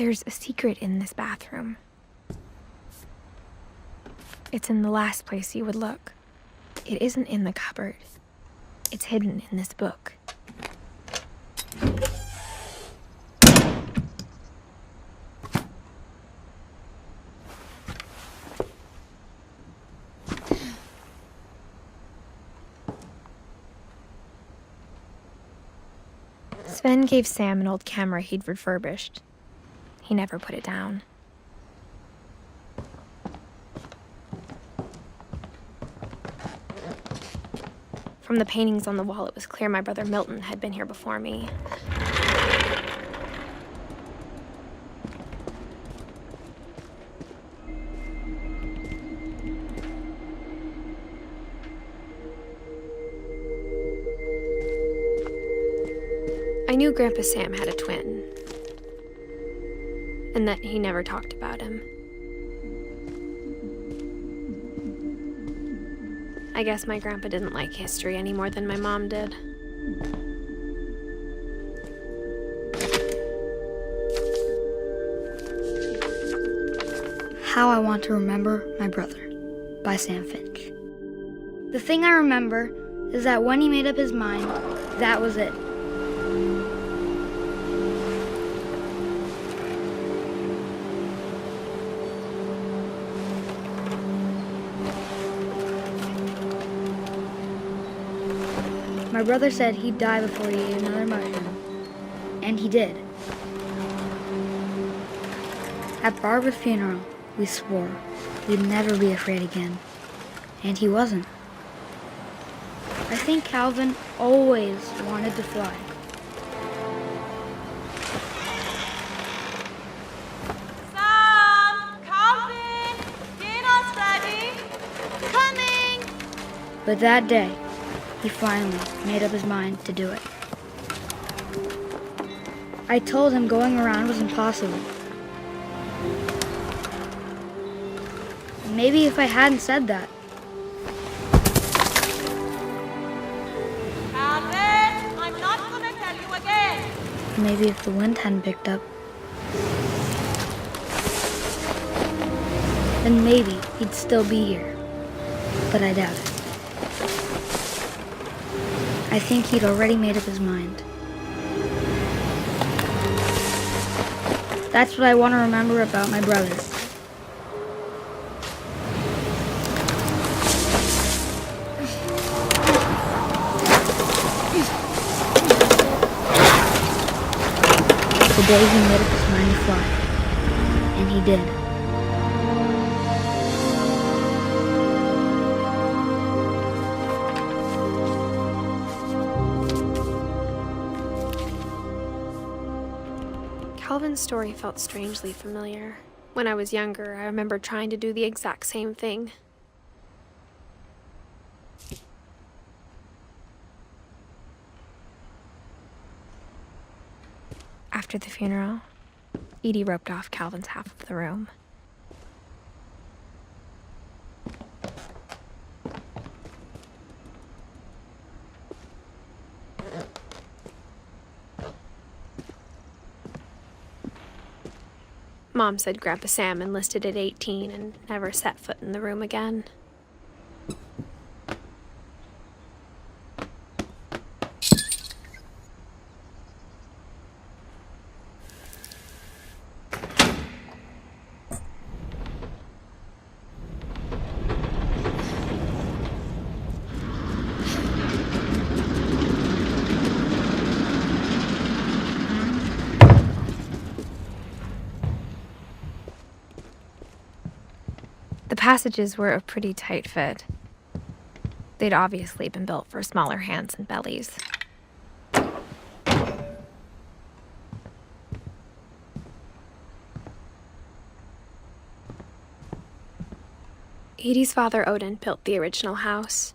There's a secret in this bathroom. It's in the last place you would look. It isn't in the cupboard. It's hidden in this book. Sven gave Sam an old camera he'd refurbished. He never put it down. From the paintings on the wall, it was clear my brother Milton had been here before me. I knew Grandpa Sam had a twin, and that he never talked about him. I guess my grandpa didn't like history any more than my mom did. How I Want to Remember My Brother by Sam Finch. The thing I remember is that when he made up his mind, that was it. My brother said he'd die before he ate another mushroom, and he did. At Barbara's funeral, we swore we'd never be afraid again, and he wasn't. I think Calvin always wanted to fly. Sam! Calvin! Dinner's ready! Coming! But that day, he finally made up his mind to do it. I told him going around was impossible. Maybe if I hadn't said that. Calvin, I'm not gonna tell you again. Maybe if the wind hadn't picked up. Then maybe he'd still be here. But I doubt it. I think he'd already made up his mind. That's what I want to remember about my brothers. The day he made up his mind to fly. And he did. Calvin's story felt strangely familiar. When I was younger, I remember trying to do the exact same thing. After the funeral, Edie roped off Calvin's half of the room. Mom said Grandpa Sam enlisted at 18 and never set foot in the room again. The passages were a pretty tight fit. They'd obviously been built for smaller hands and bellies. Edie's father, Odin, built the original house.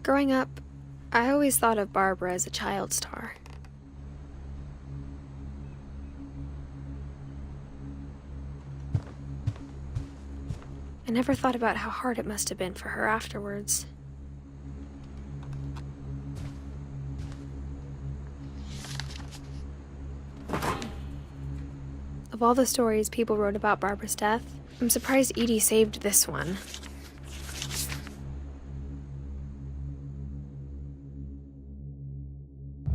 Growing up, I always thought of Barbara as a child star. I never thought about how hard it must have been for her afterwards. Of all the stories people wrote about Barbara's death, I'm surprised Edie saved this one.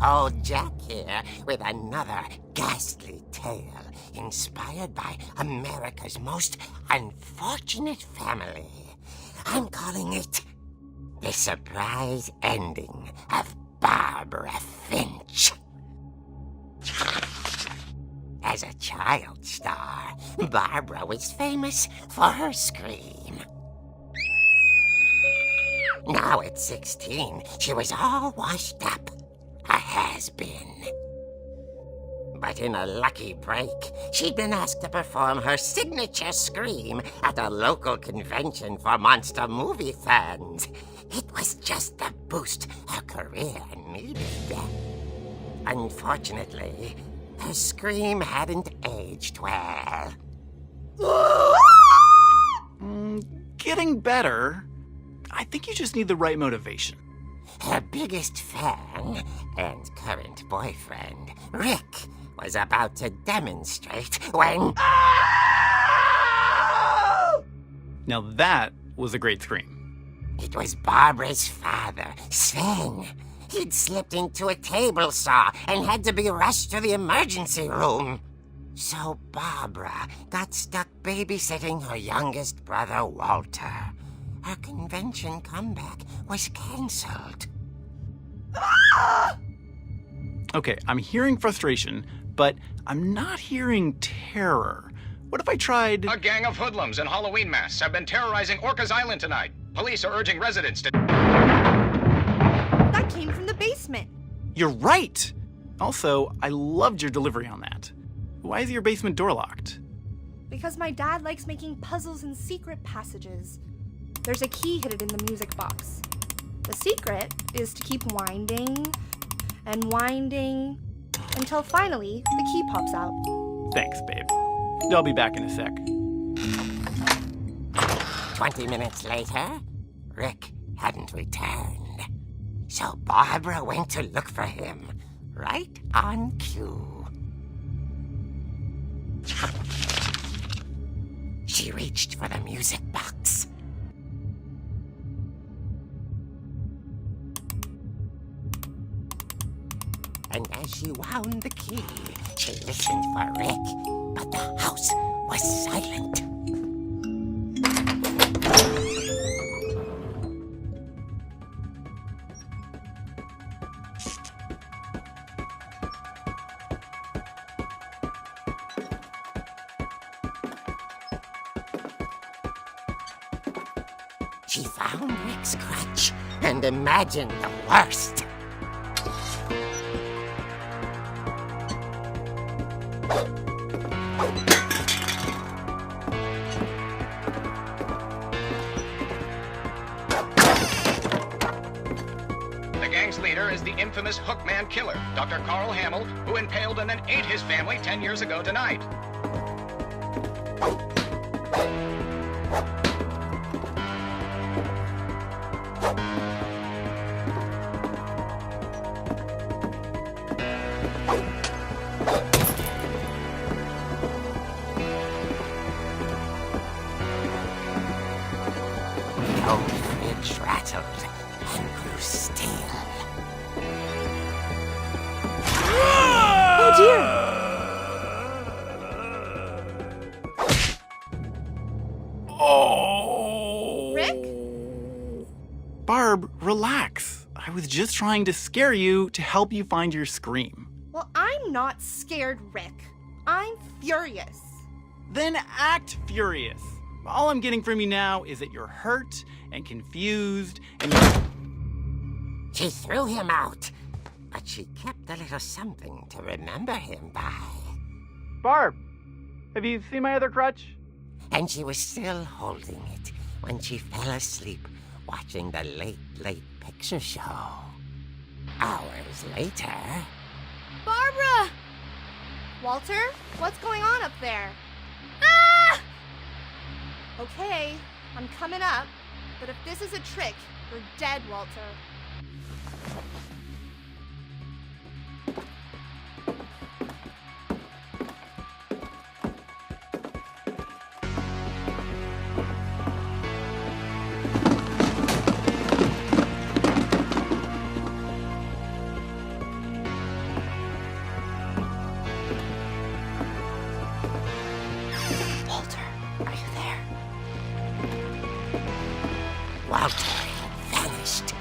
Old Jack here with another ghastly tale inspired by America's most unfortunate family. I'm calling it The Surprise Ending of Barbara Finch. As a child star, Barbara was famous for her scream. Now at 16, she was all washed up. A has-been. But in a lucky break, she'd been asked to perform her signature scream at a local convention for monster movie fans. It was just the boost her career needed. Unfortunately, her scream hadn't aged well. Getting better. I think you just need the right motivation. Her biggest fan and current boyfriend, Rick, was about to demonstrate when... Now that was a great scream. It was Barbara's father, Sven. He'd slipped into a table saw and had to be rushed to the emergency room. So Barbara got stuck babysitting her youngest brother, Walter. Her convention comeback was cancelled. Okay, I'm hearing frustration, but I'm not hearing terror. What if I tried... A gang of hoodlums in Halloween masks have been terrorizing Orcas Island tonight. Police are urging residents to... That came from the basement. You're right! Also, I loved your delivery on that. Why is your basement door locked? Because my dad likes making puzzles and secret passages. There's a key hidden in the music box. The secret is to keep winding and winding until finally the key pops out. Thanks, babe. I'll be back in a sec. 20 minutes later, Rick hadn't returned. So Barbara went to look for him, right on cue. She reached for the music box. And as she wound the key, she listened for Rick, but the house was silent. She found Rick's crutch and imagined the worst. The gang's leader is the infamous Hookman killer, Dr. Carl Hamill, who impaled and then ate his family 10 years ago tonight. The old fridge rattled and grew still. Oh dear! Oh! Rick? Barb, relax. I was just trying to scare you to help you find your scream. Well, I'm not scared, Rick. I'm furious. Then act furious. All I'm getting from you now is that you're hurt and confused and you're... She threw him out, but she kept a little something to remember him by. Barb, have you seen my other crutch? And she was still holding it when she fell asleep watching the Late Late Picture Show. Hours later... Barbara! Walter, what's going on up there? Ah! Okay, I'm coming up, but if this is a trick, you're dead, Walter. Walter had vanished,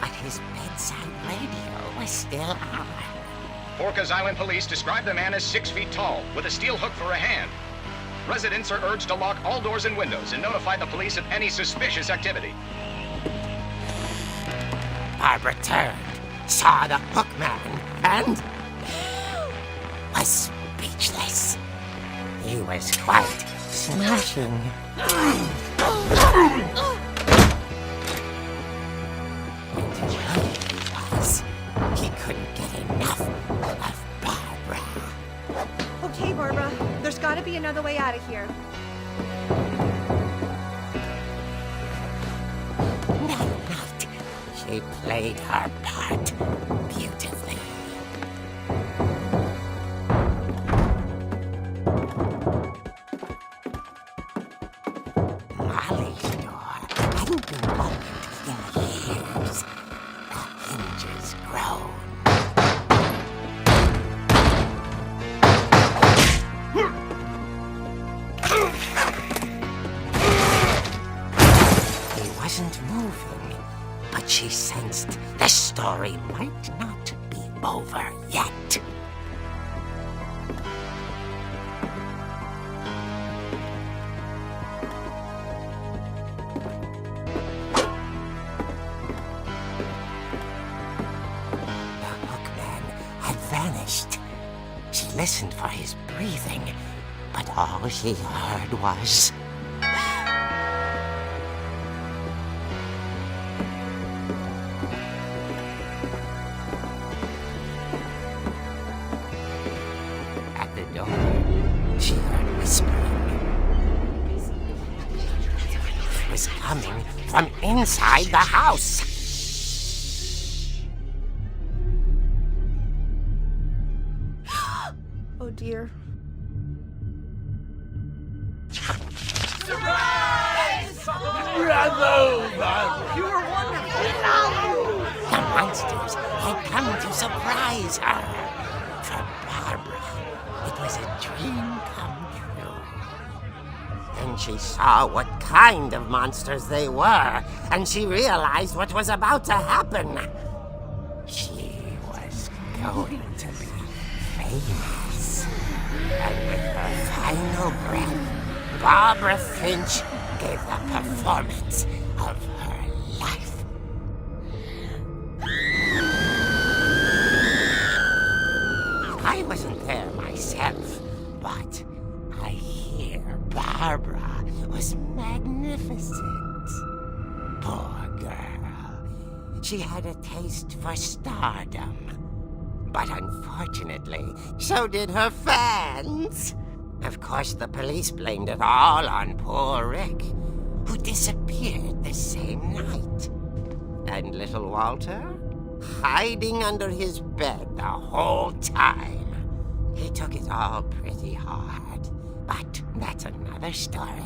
but his bedside radio was still on. Orcas Island police describe the man as 6 feet tall, with a steel hook for a hand. Residents are urged to lock all doors and windows and notify the police of any suspicious activity. Barbara turned, saw the hookman, and was speechless. He was quite smashing. He couldn't get enough of Barbara. Okay, Barbara, there's gotta be another way out of here. No, not. She played her part beautifully. Molly's door hadn't been opened in years. The hinges groaned. He wasn't moving, but she sensed the story might not be over yet. Vanished. She listened for his breathing, but all she heard was... At the door, she heard whispering. It was coming from inside the house. Oh dear. The monsters had come to surprise her. For Barbara, it was a dream come true. Then she saw what kind of monsters they were, and she realized what was about to happen. She was going to be famous. And with her final breath, Barbara Finch gave the performance of her life. I wasn't there myself, but I hear Barbara was magnificent. Poor girl. She had a taste for stardom. But unfortunately, so did her fans. Of course, the police blamed it all on poor Rick, who disappeared the same night. And little Walter, hiding under his bed the whole time. He took it all pretty hard, but that's another story.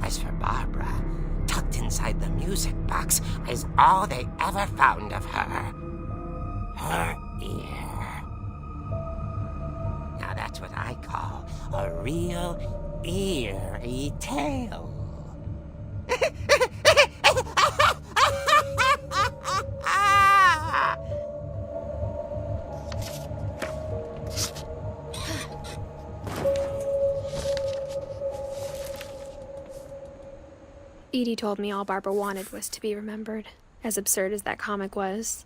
As for Barbara, tucked inside the music box is all they ever found of her. Her ear. Now that's what I call a real eerie tale. Edie told me all Barbara wanted was to be remembered, as absurd as that comic was.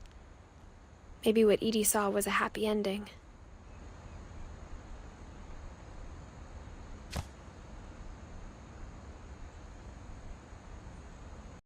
Maybe what Edie saw was a happy ending.